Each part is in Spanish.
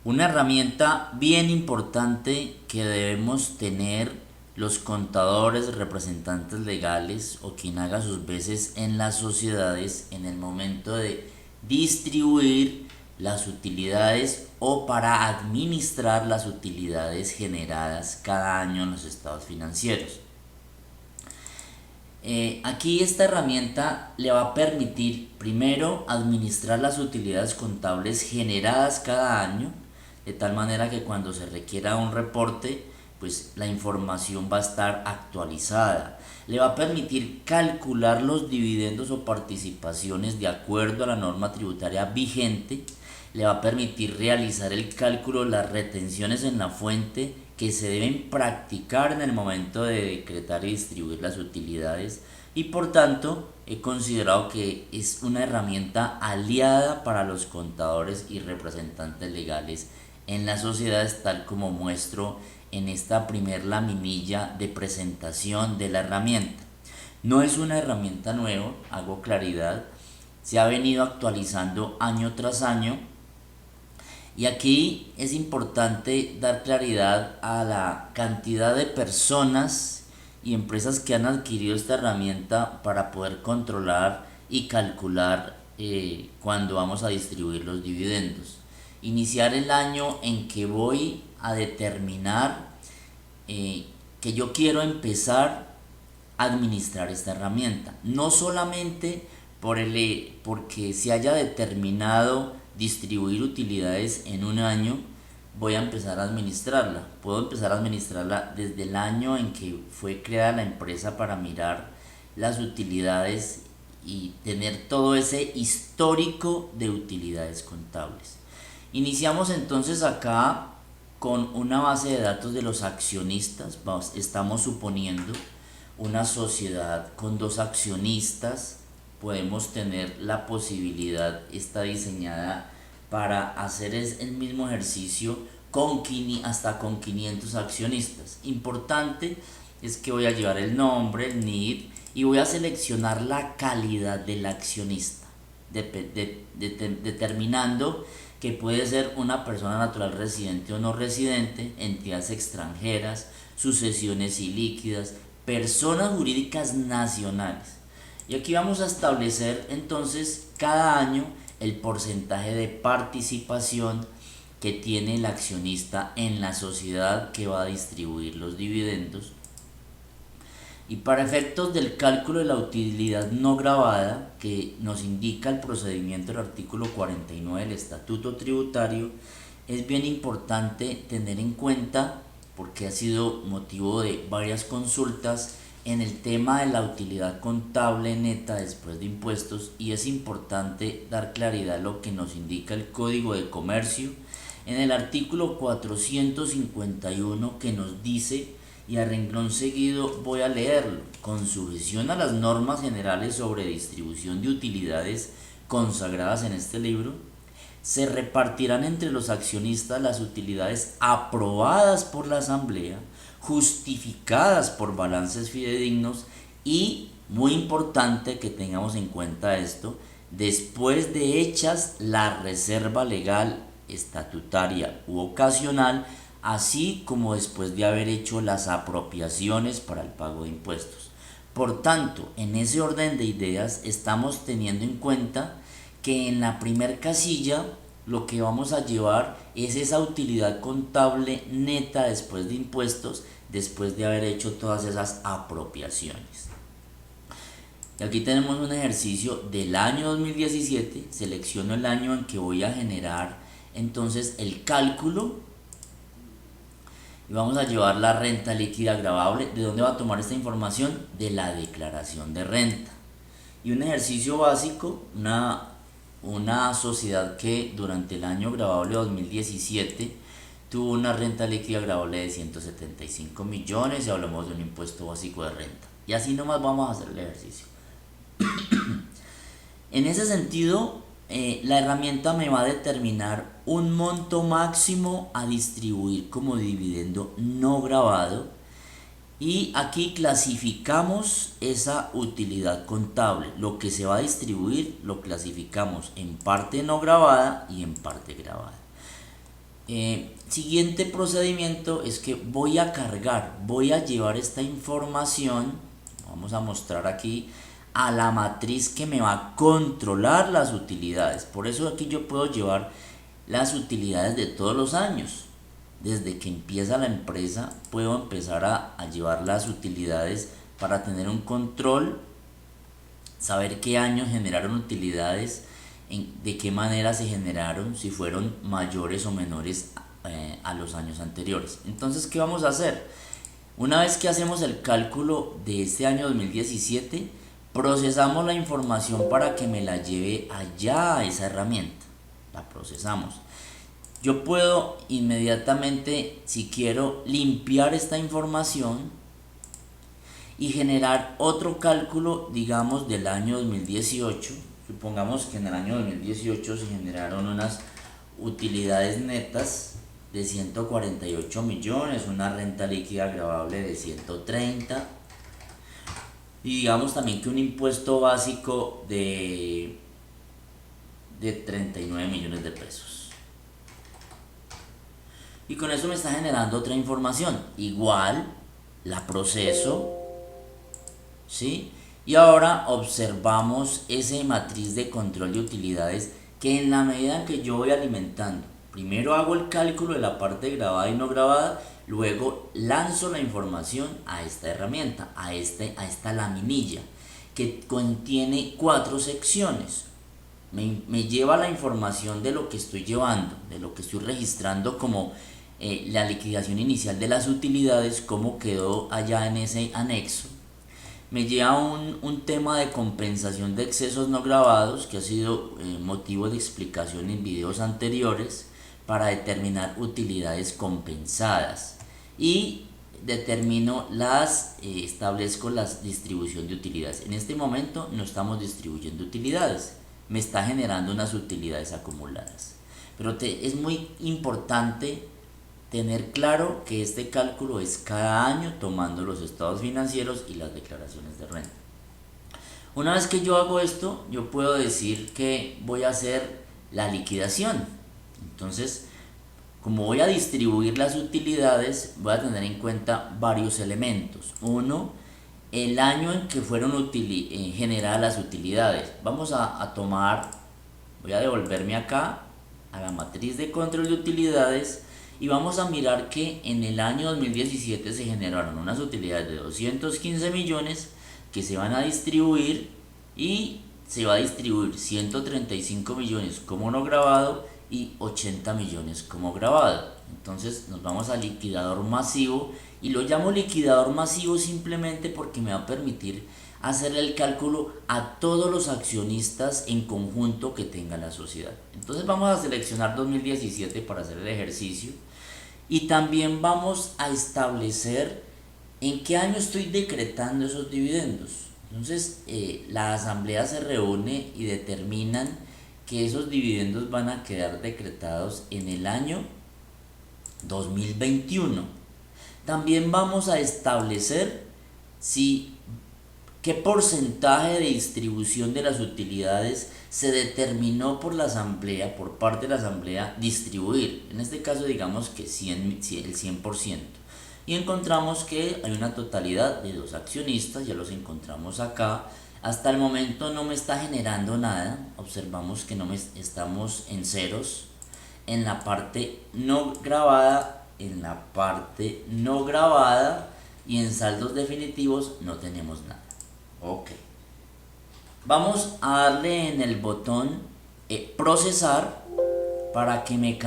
Una herramienta bien importante que debemos tener los contadores, representantes legales o quien haga sus veces en las sociedades en el momento de distribuir las utilidades o para administrar las utilidades generadas cada año en los estados financieros. Aquí esta herramienta le va a permitir primero administrar las utilidades contables generadas cada año, de tal manera que cuando se requiera un reporte, pues la información va a estar actualizada. Le va a permitir calcular los dividendos o participaciones de acuerdo a la norma tributaria vigente. Le va a permitir realizar el cálculo de las retenciones en la fuente que se deben practicar en el momento de decretar y distribuir las utilidades, y por tanto he considerado que es una herramienta aliada para los contadores y representantes legales en las sociedades, tal como muestro en esta primer laminilla de presentación de la herramienta. No es una herramienta nueva, hago claridad, se ha venido actualizando año tras año. Y aquí es importante dar claridad a la cantidad de personas y empresas que han adquirido esta herramienta para poder controlar y calcular cuando vamos a distribuir los dividendos. Iniciar el año en que voy a determinar que yo quiero empezar a administrar esta herramienta. No solamente porque se haya determinado distribuir utilidades en un año, voy a empezar a administrarla. Puedo empezar a administrarla desde el año en que fue creada la empresa para mirar las utilidades y tener todo ese histórico de utilidades contables. Iniciamos entonces acá con una base de datos de los accionistas. Estamos suponiendo una sociedad con dos accionistas. Podemos tener la posibilidad, está diseñada para hacer el mismo ejercicio hasta con 500 accionistas. Importante es que voy a llevar el nombre, el NID, y voy a seleccionar la calidad del accionista, determinando que puede ser una persona natural residente o no residente, entidades extranjeras, sucesiones ilíquidas, personas jurídicas nacionales. Y aquí vamos a establecer entonces cada año el porcentaje de participación que tiene el accionista en la sociedad que va a distribuir los dividendos. Y para efectos del cálculo de la utilidad no gravada, que nos indica el procedimiento del artículo 49 del Estatuto Tributario, es bien importante tener en cuenta, porque ha sido motivo de varias consultas, en el tema de la utilidad contable neta después de impuestos, y es importante dar claridad a lo que nos indica el Código de Comercio en el artículo 451, que nos dice, y a renglón seguido voy a leerlo: con sujeción a las normas generales sobre distribución de utilidades consagradas en este libro, se repartirán entre los accionistas las utilidades aprobadas por la Asamblea, justificadas por balances fidedignos y, muy importante que tengamos en cuenta esto, después de hechas la reserva legal, estatutaria u ocasional, así como después de haber hecho las apropiaciones para el pago de impuestos. Por tanto, en ese orden de ideas estamos teniendo en cuenta que en la primer casilla lo que vamos a llevar es esa utilidad contable neta después de impuestos, después de haber hecho todas esas apropiaciones. Y aquí tenemos un ejercicio del año 2017, selecciono el año en que voy a generar entonces el cálculo y vamos a llevar la renta líquida gravable. ¿De dónde va a tomar esta información? De la declaración de renta. Y un ejercicio básico, una sociedad que durante el año gravable 2017 tuvo una renta líquida gravable de 175 millones y hablamos de un impuesto básico de renta. Y así nomás vamos a hacer el ejercicio. En ese sentido, la herramienta me va a determinar un monto máximo a distribuir como dividendo no gravado, y aquí clasificamos esa utilidad contable. Lo que se va a distribuir lo clasificamos en parte no gravada y en parte gravada. Siguiente procedimiento es que voy a llevar esta información, vamos a mostrar aquí, a la matriz que me va a controlar las utilidades. Por eso aquí yo puedo llevar las utilidades de todos los años. Desde que empieza la empresa puedo empezar a llevar las utilidades para tener un control, saber qué años generaron utilidades, de qué manera se generaron, si fueron mayores o menores a los años anteriores. Entonces, ¿qué vamos a hacer? Una vez que hacemos el cálculo de este año 2017, procesamos la información para que me la lleve allá a esa herramienta. La procesamos. Yo puedo inmediatamente, si quiero, limpiar esta información y generar otro cálculo, digamos, del año 2018. Supongamos que en el año 2018 se generaron unas utilidades netas de 148 millones, una renta líquida gravable de 130, y digamos también que un impuesto básico de 39 millones de pesos. Y con eso me está generando otra información. Igual la proceso, ¿sí? Y ahora observamos esa matriz de control de utilidades que en la medida en que yo voy alimentando, primero hago el cálculo de la parte grabada y no grabada, luego lanzo la información a esta herramienta, a esta laminilla, que contiene 4 secciones. Me lleva la información de lo que estoy llevando, de lo que estoy registrando como la liquidación inicial de las utilidades, cómo quedó allá en ese anexo. Me lleva un tema de compensación de excesos no grabados, que ha sido motivo de explicación en videos anteriores, para determinar utilidades compensadas. Y establezco la distribución de utilidades. En este momento no estamos distribuyendo utilidades, me está generando unas utilidades acumuladas. Pero es muy importante tener claro que este cálculo es cada año tomando los estados financieros y las declaraciones de renta. Una vez que yo hago esto, yo puedo decir que voy a hacer la liquidación. Entonces, como voy a distribuir las utilidades, voy a tener en cuenta varios elementos. Uno, el año en que fueron generadas las utilidades. Vamos a tomar, voy a devolverme acá a la matriz de control de utilidades y vamos a mirar que en el año 2017 se generaron unas utilidades de 215 millones que se van a distribuir, y se va a distribuir 135 millones como no grabado y 80 millones como grabado. Entonces nos vamos a liquidador masivo, y lo llamo liquidador masivo simplemente porque me va a permitir hacer el cálculo a todos los accionistas en conjunto que tenga la sociedad. Entonces vamos a seleccionar 2017 para hacer el ejercicio, y también vamos a establecer en qué año estoy decretando esos dividendos. Entonces la asamblea se reúne y determinan que esos dividendos van a quedar decretados en el año 2021. También vamos a establecer qué porcentaje de distribución de las utilidades se determinó por parte de la asamblea distribuir. En este caso digamos que el 100%. Y encontramos que hay una totalidad de 2 accionistas, ya los encontramos acá. Hasta el momento no me está generando nada, observamos que estamos en ceros en la parte no grabada, y en saldos definitivos no tenemos nada. Ok, vamos a darle en el botón procesar para que me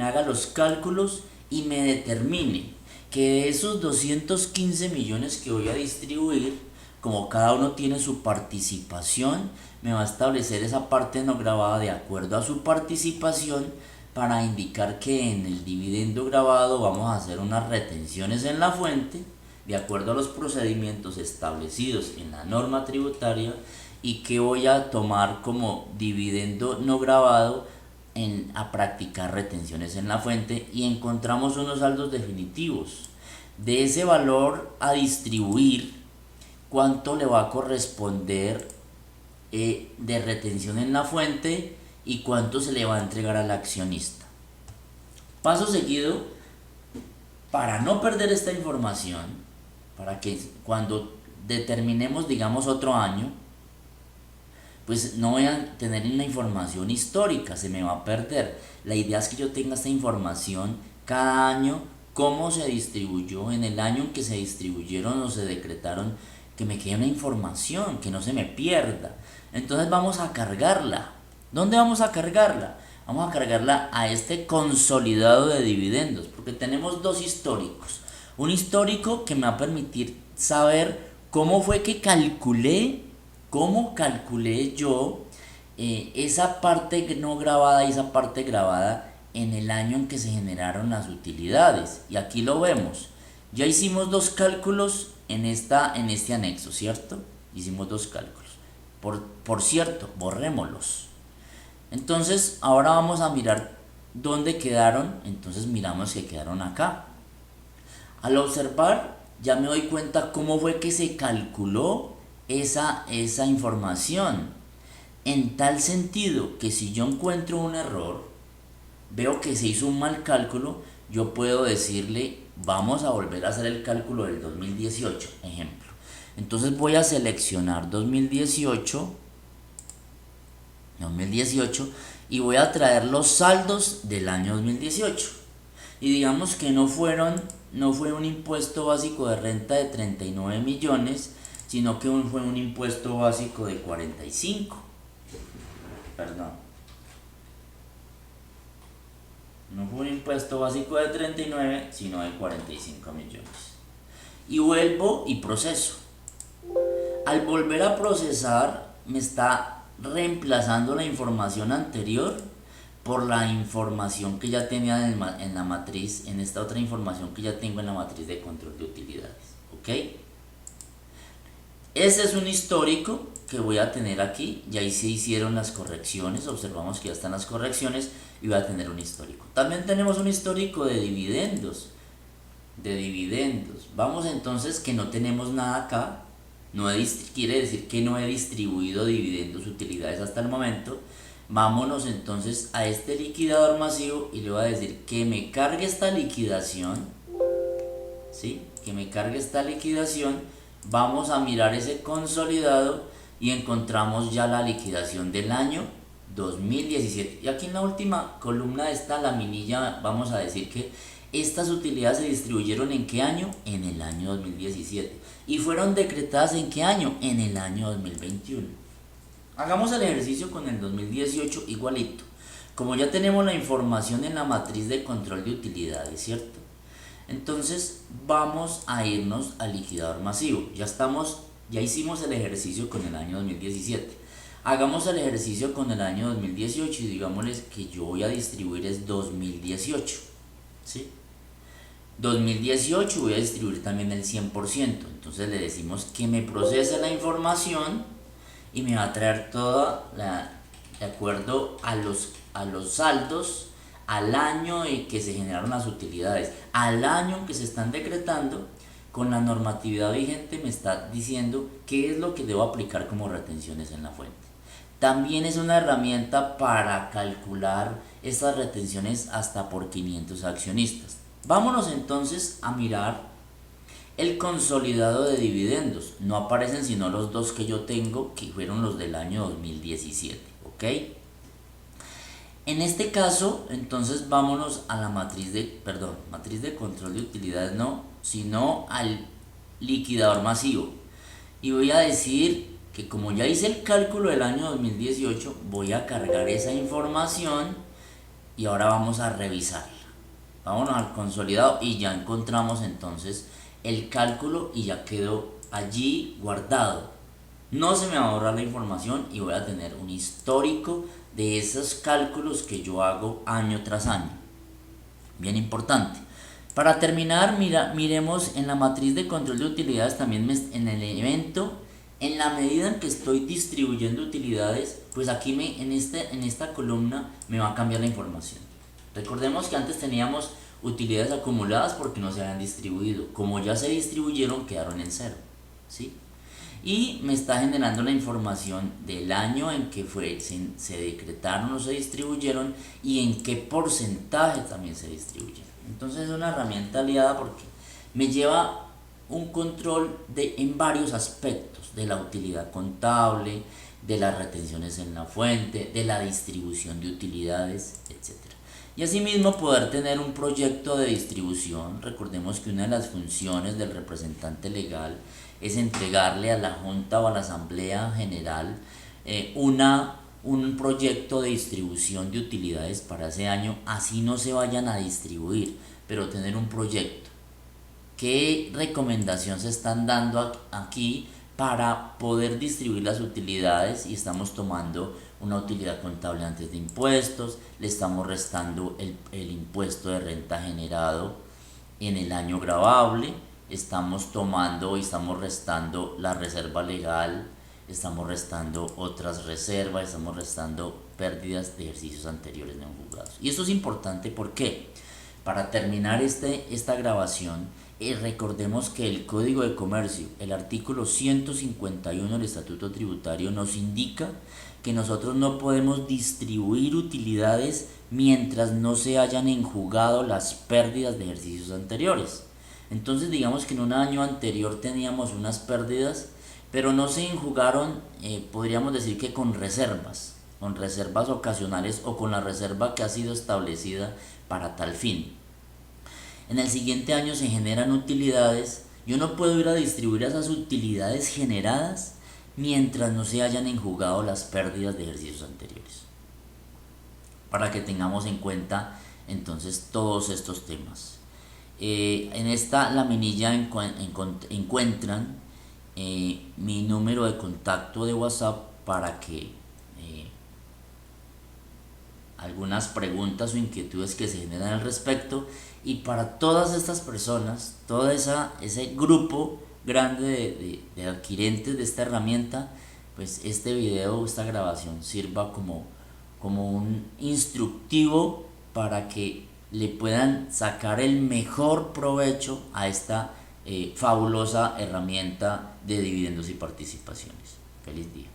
haga los cálculos y me determine que de esos 215 millones que voy a distribuir, como cada uno tiene su participación, me va a establecer esa parte no grabada de acuerdo a su participación, para indicar que en el dividendo grabado vamos a hacer unas retenciones en la fuente de acuerdo a los procedimientos establecidos en la norma tributaria, y que voy a tomar como dividendo no grabado a practicar retenciones en la fuente, y encontramos unos saldos definitivos. De ese valor a distribuir, cuánto le va a corresponder de retención en la fuente y cuánto se le va a entregar al accionista. Paso seguido, para no perder esta información, para que cuando determinemos, digamos, otro año, pues no voy a tener una información histórica, se me va a perder. La idea es que yo tenga esta información cada año, cómo se distribuyó, en el año en que se distribuyeron o se decretaron, que me quede una información, que no se me pierda. Entonces vamos a cargarla. ¿Dónde vamos a cargarla? Vamos a cargarla a este consolidado de dividendos, porque tenemos dos históricos. Un histórico que me va a permitir saber cómo calculé yo esa parte no grabada y esa parte grabada en el año en que se generaron las utilidades. Y aquí lo vemos. Ya hicimos dos cálculos en este anexo, ¿cierto? Hicimos dos cálculos. Por cierto, borrémoslos. Entonces, ahora vamos a mirar dónde quedaron. Entonces miramos que quedaron acá. Al observar, ya me doy cuenta cómo fue que se calculó esa información. En tal sentido que si yo encuentro un error, veo que se hizo un mal cálculo, yo puedo decirle, vamos a volver a hacer el cálculo del 2018, ejemplo. Entonces voy a seleccionar 2018 y voy a traer los saldos del año 2018. Y digamos que no fue un impuesto básico de renta de 39 millones, sino que fue un impuesto básico de 45. Perdón. No fue un impuesto básico de 39, sino de 45 millones. Y vuelvo y proceso. Al volver a procesar, me está reemplazando la información anterior por la información que ya tenía en la matriz, en esta otra información que ya tengo en la matriz de control de utilidades. ¿Ok? Ese es un histórico que voy a tener aquí. Y ahí se hicieron las correcciones. Observamos que ya están las correcciones y voy a tener un histórico. También tenemos un histórico de dividendos. Vamos entonces que no tenemos nada acá. Quiere decir que no he distribuido dividendos utilidades hasta el momento. Vámonos entonces a este liquidador masivo y le voy a decir que me cargue esta liquidación. ¿Sí? Que me cargue esta liquidación. Vamos a mirar ese consolidado y encontramos ya la liquidación del año 2017. Y aquí en la última columna de esta laminilla vamos a decir que estas utilidades se distribuyeron ¿en qué año? En el año 2017. ¿Y fueron decretadas en qué año? En el año 2021. Hagamos el ejercicio con el 2018 igualito. Como ya tenemos la información en la matriz de control de utilidades, ¿cierto? Entonces vamos a irnos al liquidador masivo. Ya hicimos el ejercicio con el año 2017. Hagamos el ejercicio con el año 2018 y digámosles que yo voy a distribuir es 2018. ¿Sí? 2018 voy a distribuir también el 100%. Entonces le decimos que me procese la información y me va a traer de acuerdo a los saldos, al año en que se generaron las utilidades, al año en que se están decretando. Con la normatividad vigente me está diciendo qué es lo que debo aplicar como retenciones en la fuente. También es una herramienta para calcular estas retenciones hasta por 500 accionistas. Vámonos entonces a mirar el consolidado de dividendos. No aparecen sino los dos que yo tengo, que fueron los del año 2017. ¿Ok? En este caso, entonces vámonos a la matriz de control de utilidades no, sino al liquidador masivo. Y voy a decir que como ya hice el cálculo del año 2018, voy a cargar esa información y ahora vamos a revisarla. Vámonos al consolidado y ya encontramos entonces el cálculo y ya quedó allí guardado. No se me va a borrar la información y voy a tener un histórico de esos cálculos que yo hago año tras año. Bien importante. Para terminar, miremos en la matriz de control de utilidades también en el evento, en la medida en que estoy distribuyendo utilidades, pues aquí en esta columna me va a cambiar la información. Recordemos que antes teníamos utilidades acumuladas porque no se habían distribuido. Como ya se distribuyeron, quedaron en cero. ¿Sí? y me está generando la información del año en que se decretaron o se distribuyeron y en qué porcentaje también se distribuyeron. Entonces es una herramienta aliada porque me lleva un control en varios aspectos de la utilidad contable, de las retenciones en la fuente, de la distribución de utilidades, etc. Y asimismo poder tener un proyecto de distribución. Recordemos que una de las funciones del representante legal es entregarle a la Junta o a la Asamblea General un proyecto de distribución de utilidades para ese año, así no se vayan a distribuir, pero tener un proyecto. ¿Qué recomendación se están dando aquí para poder distribuir las utilidades? Y estamos tomando una utilidad contable antes de impuestos, le estamos restando el impuesto de renta generado en el año gravable, estamos tomando y estamos restando la reserva legal, estamos restando otras reservas, estamos restando pérdidas de ejercicios anteriores no juzgados. Y esto es importante porque para terminar esta grabación, recordemos que el Código de Comercio, el artículo 151 del Estatuto Tributario, nos indica que nosotros no podemos distribuir utilidades mientras no se hayan enjugado las pérdidas de ejercicios anteriores. Entonces digamos que en un año anterior teníamos unas pérdidas, pero no se enjugaron, podríamos decir que con reservas ocasionales o con la reserva que ha sido establecida para tal fin. En el siguiente año se generan utilidades. Yo no puedo ir a distribuir esas utilidades generadas mientras no se hayan enjugado las pérdidas de ejercicios anteriores. Para que tengamos en cuenta entonces todos estos temas. En esta laminilla encuentran mi número de contacto de WhatsApp para que algunas preguntas o inquietudes que se generan al respecto, y para todas estas personas, todo ese grupo grande de adquirentes de esta herramienta, pues este video, esta grabación sirva como un instructivo para que le puedan sacar el mejor provecho a esta fabulosa herramienta de dividendos y participaciones. Feliz día.